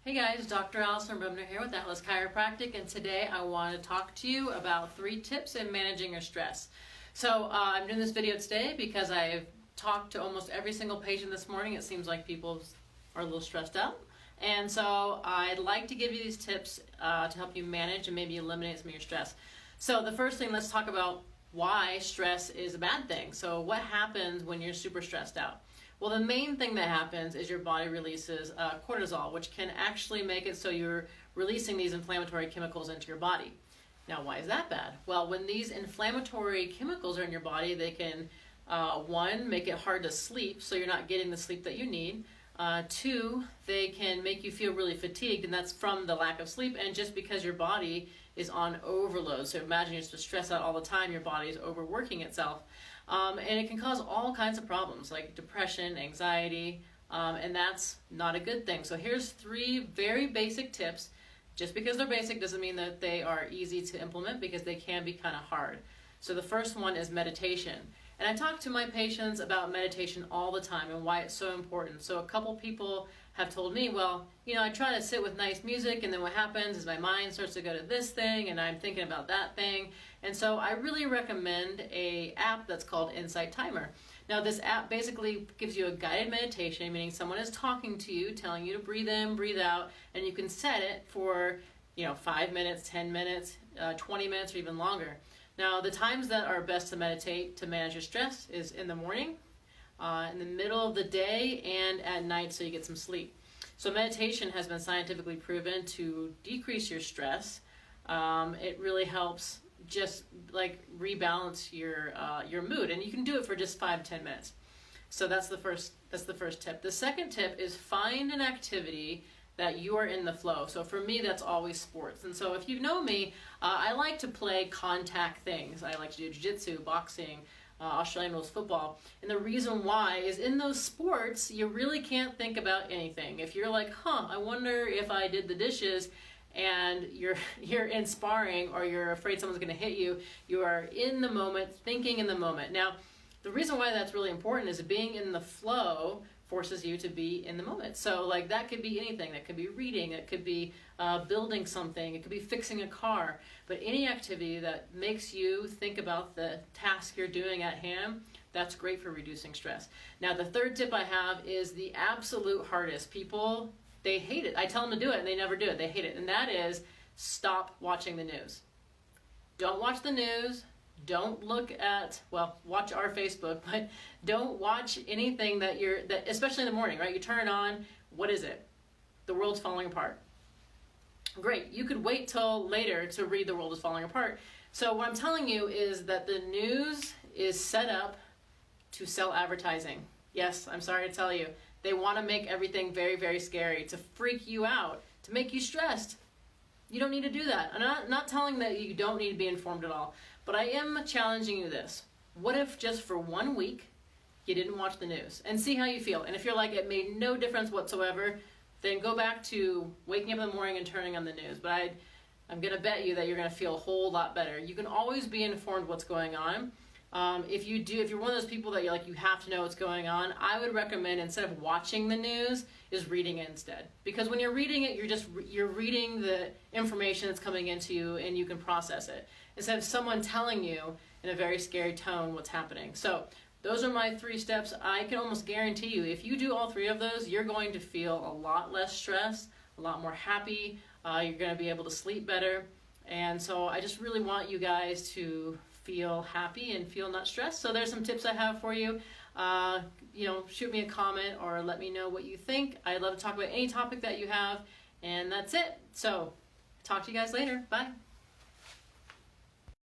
Hey guys, Dr. Allison Brumner here with Boulder Chiropractic, and today I want to talk to you about 3 tips in managing your stress. So I'm doing this video today because I've talked to almost every single patient this morning. It seems like people are a little stressed out, and so I'd like to give you these tips to help you manage and maybe eliminate some of your stress. So the first thing, let's talk about why stress is a bad thing. So what happens when you're super stressed out? Well, the main thing that happens is your body releases cortisol, which can actually make it so you're releasing these inflammatory chemicals into your body. Now, why is that bad? Well, when these inflammatory chemicals are in your body, they can, 1, make it hard to sleep, so you're not getting the sleep that you need. 2, they can make you feel really fatigued, and that's from the lack of sleep, and just because your body is on overload. So imagine you're just stressed out all the time, your body is overworking itself. And it can cause all kinds of problems like depression, anxiety, and that's not a good thing. So here's 3 very basic tips. Just because they're basic doesn't mean that they are easy to implement, because they can be kind of hard. So the first one is meditation. And I talk to my patients about meditation all the time and why it's so important. So a couple people have told me, well, I try to sit with nice music, and then what happens is my mind starts to go to this thing and I'm thinking about that thing. And so I really recommend an app that's called Insight Timer. Now this app basically gives you a guided meditation, meaning someone is talking to you, telling you to breathe in, breathe out, and you can set it for 5 minutes, 10 minutes, 20 minutes, or even longer. Now, the times that are best to meditate to manage your stress is in the morning, in the middle of the day, and at night, so you get some sleep. So meditation has been scientifically proven to decrease your stress. It really helps just like rebalance your mood, and you can do it for just 5-10 minutes. So that's the first tip. The second tip is find an activity that you are in the flow. So for me, that's always sports. And so if you know me, I like to play contact things. I like to do jiu-jitsu, boxing, Australian rules football. And the reason why is in those sports, you really can't think about anything. If you're like, I wonder if I did the dishes, and you're in sparring, or you're afraid someone's gonna hit you, you are in the moment, thinking in the moment. Now, the reason why that's really important is being in the flow forces you to be in the moment. So like that could be anything. That could be reading, it could be building something, it could be fixing a car, but any activity that makes you think about the task you're doing at hand, that's great for reducing stress. Now the third tip I have is the absolute hardest. People, they hate it. I tell them to do it and they never do it. They hate it. And that is stop watching the news. Don't watch the news. Don't look at, watch our Facebook, but don't watch anything that especially in the morning, right? You turn it on, what is it? The world's falling apart. Great, you could wait till later to read the world is falling apart. So what I'm telling you is that the news is set up to sell advertising. Yes, I'm sorry to tell you. They want to make everything very, very scary, to freak you out, to make you stressed. You don't need to do that. I'm not telling that you don't need to be informed at all, but I am challenging you this. What if just for 1 week you didn't watch the news and see how you feel? And if you're like, it made no difference whatsoever, then go back to waking up in the morning and turning on the news. But I'm going to bet you that you're going to feel a whole lot better. You can always be informed what's going on. If you're one of those people that you're like, you have to know what's going on, I would recommend, instead of watching the news, is reading it instead. Because when you're reading it, you're reading the information that's coming into you, and you can process it, instead of someone telling you in a very scary tone what's happening. So those are my 3 steps. I can almost guarantee you, if you do all 3 of those, you're going to feel a lot less stress, a lot more happy. You're going to be able to sleep better. And so I just really want you guys to feel happy and feel not stressed. So there's some tips I have for you. Shoot me a comment or let me know what you think. I'd love to talk about any topic that you have. And that's it. So talk to you guys later. Bye.